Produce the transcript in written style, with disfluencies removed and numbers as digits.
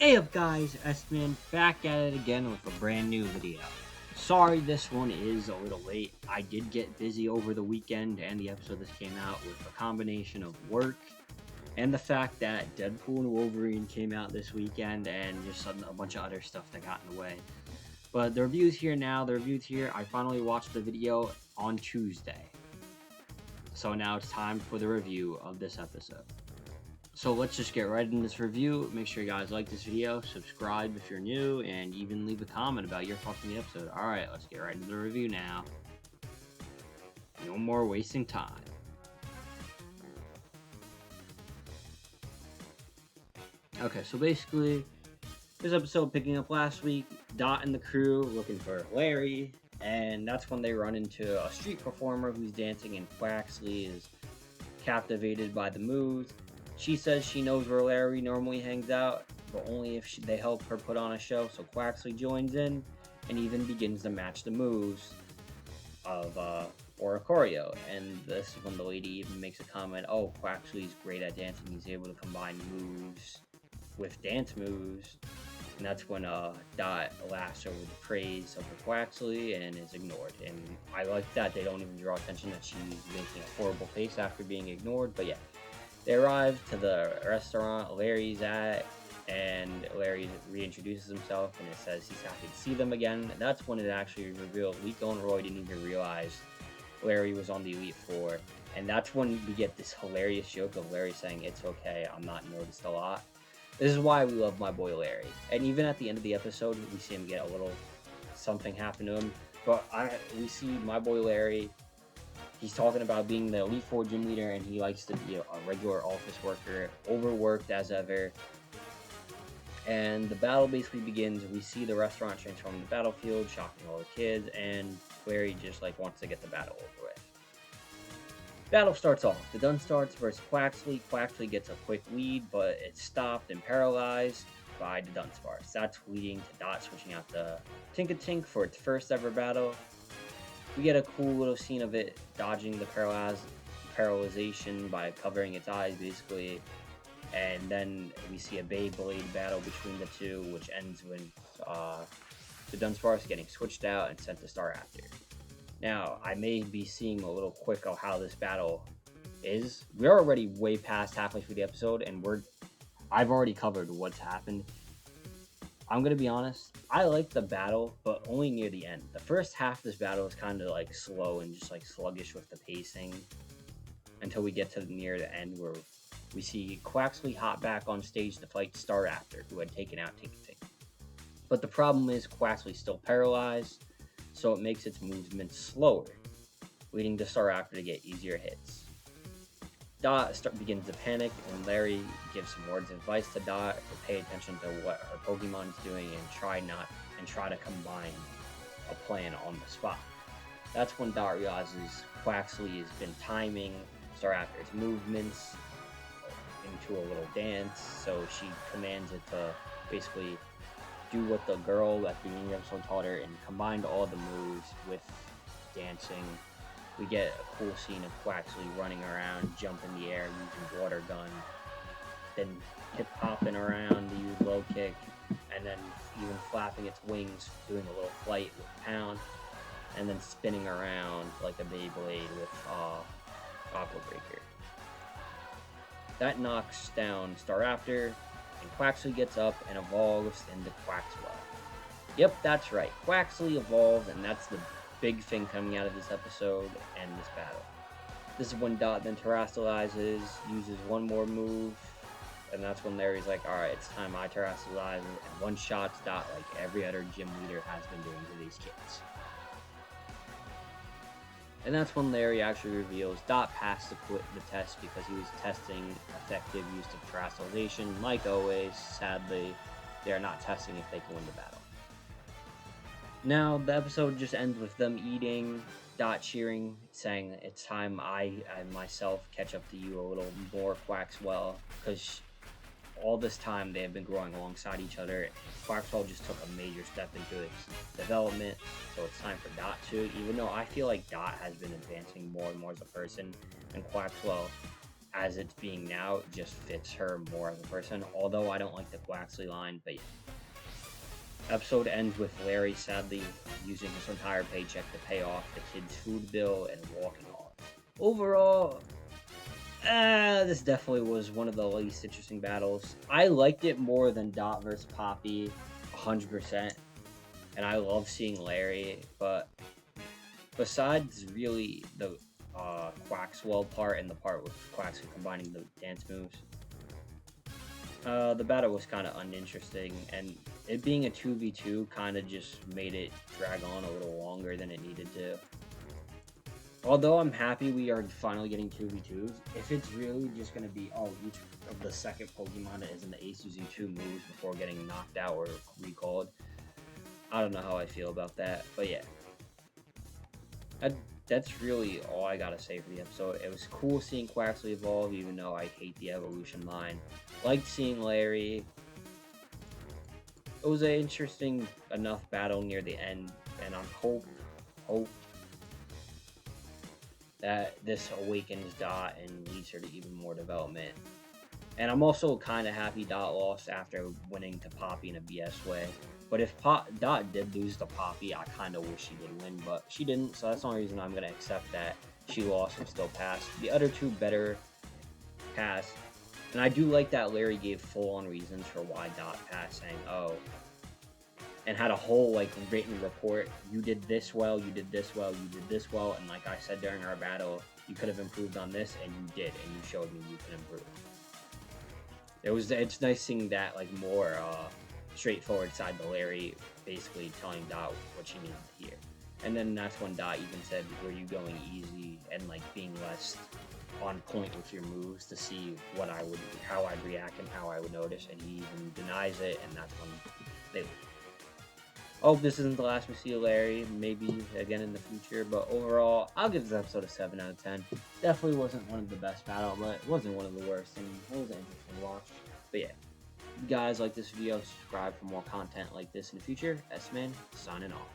Hey up guys, S-Man back at it again with a brand new video. Sorry this one is a little late. I did get busy over the weekend and the episode this came out with a combination of work and the fact that Deadpool and Wolverine came out this weekend and just a bunch of other stuff that got in the way. But the review's here now, I finally watched the video on Tuesday. So now it's time for the review of this episode. So let's just get right into this review. Make sure you guys like this video, subscribe if you're new, and even leave a comment about your thoughts on the episode. Alright, let's get right into the review now. No more wasting time. Okay, so basically, this episode picking up last week, Dot and the crew looking for Larry, and that's when they run into a street performer who's dancing, and Quaxley is captivated by the moves. She says she knows where Larry normally hangs out, but only if they help her put on a show, so Quaxley joins in and even begins to match the moves of choreo. And this is when the lady even makes a comment, oh, Quaxley's great at dancing, he's able to combine moves with dance moves. And that's when Dot laughs over the praise of her Quaxley and is ignored. And I like that they don't even draw attention that she's making a horrible face after being ignored, but yeah. They arrive to the restaurant Larry's at, and Larry reintroduces himself, and it says he's happy to see them again. That's when it actually revealed Liko and Roy didn't even realize Larry was on the Elite Four, and that's when we get this hilarious joke of Larry saying, "It's okay, I'm not noticed a lot." This is why we love my boy Larry. And even at the end of the episode, we see him get a little something happen to him, but we see my boy Larry. He's talking about being the Elite Four gym leader, and he likes to be a regular office worker, overworked as ever. And the battle basically begins. We see the restaurant transform the battlefield, shocking all the kids, and Larry just wants to get the battle over with. Battle starts off. The Dunstarts versus Quaxley. Quaxley gets a quick lead, but it's stopped and paralyzed by the Dunsparce. That's leading to Dot switching out the Tinkatink for its first ever battle. We get a cool little scene of it dodging the paralyzation by covering its eyes, basically. And then we see a Beyblade battle between the two, which ends with the Dunsparce getting switched out and sent to Star After. Now, I may be seeing a little quick of how this battle is. We're already way past halfway through the episode, and I've already covered what's happened. I'm gonna be honest, I like the battle, but only near the end. The first half of this battle is kind of slow and just sluggish with the pacing until we get to near the end where we see Quaxley hop back on stage to fight Star After, who had taken out Tinkatink. But the problem is Quaxley's still paralyzed, so it makes its movements slower, leading to Star After to get easier hits. Dot begins to panic, and Larry gives some words of advice to Dot to pay attention to what her Pokemon is doing and try to combine a plan on the spot. That's when Dot realizes Quaxley has been timing Star After's movements into a little dance, so she commands it to basically do what the girl at the beginning of the episode taught her and combined all the moves with dancing. We get a cool scene of Quaxley running around, jumping in the air, using water gun, then hip-hopping around to use low kick, and then even flapping its wings, doing a little flight with Pound, and then spinning around like a Beyblade with Aqua Breaker. That knocks down Star After, and Quaxley gets up and evolves into Quaxwell. Yep, that's right, Quaxley evolves, and that's the big thing coming out of this episode and this battle. This is when Dot then terrestrializes, uses one more move, and that's when Larry's like, alright, it's time I terrestrialize, and one-shots Dot like every other gym leader has been doing to these kids. And that's when Larry actually reveals Dot passed the test because he was testing effective use of terrestrialization. Like always, sadly, they are not testing if they can win the battle. Now, the episode just ends with them eating, Dot cheering, saying, it's time I myself catch up to you a little more, Quaxwell, because all this time they have been growing alongside each other. Quaxwell just took a major step into its development, so it's time for Dot to, even though I feel like Dot has been advancing more and more as a person, and Quaxwell as it's being now just fits her more as a person. Although I don't like the Quaxley line, but yeah. Episode ends with Larry sadly using his entire paycheck to pay off the kid's food bill and walking off. Overall, this definitely was one of the least interesting battles. I liked it more than Dot versus Poppy, 100%. And I love seeing Larry, but besides really the Quaxwell part and the part with Quaxwell combining the dance moves, the battle was kind of uninteresting, and it being a 2v2 kind of just made it drag on a little longer than it needed to. Although I'm happy we are finally getting 2v2s, if it's really just going to be, oh, each of the second Pokemon that is in the ace using 2 moves before getting knocked out or recalled, I don't know how I feel about that, but yeah. That's really all I gotta say for the episode. It was cool seeing Quaxley evolve, even though I hate the evolution line. Liked seeing Larry. It was an interesting enough battle near the end, and I hope that this awakens Dot and leads her to even more development. And I'm also kind of happy Dot lost after winning to Poppy in a BS way. But if Dot did lose to Poppy, I kind of wish she did win, but she didn't, so that's the only reason I'm going to accept that she lost and still passed. The other two better passed. And I do like that Larry gave full-on reasons for why Dot passed, saying, oh, and had a whole, like, written report. You did this well, you did this well, you did this well, and like I said during our battle, you could have improved on this, and you did, and you showed me you can improve. It's nice seeing that, like, more straightforward side to Larry basically telling Dot what she needed to hear. And then that's when Dot even said, were you going easy, and like being less on point with your moves to see how I'd react and how I would notice, and he even denies it, and that's when they leave. I hope this isn't the last we see of Larry, maybe again in the future, but overall, I'll give this episode a 7 out of 10. Definitely wasn't one of the best battles, but it wasn't one of the worst, and it was an interesting watch. But yeah, if you guys like this video, subscribe for more content like this in the future. S-Man, signing off.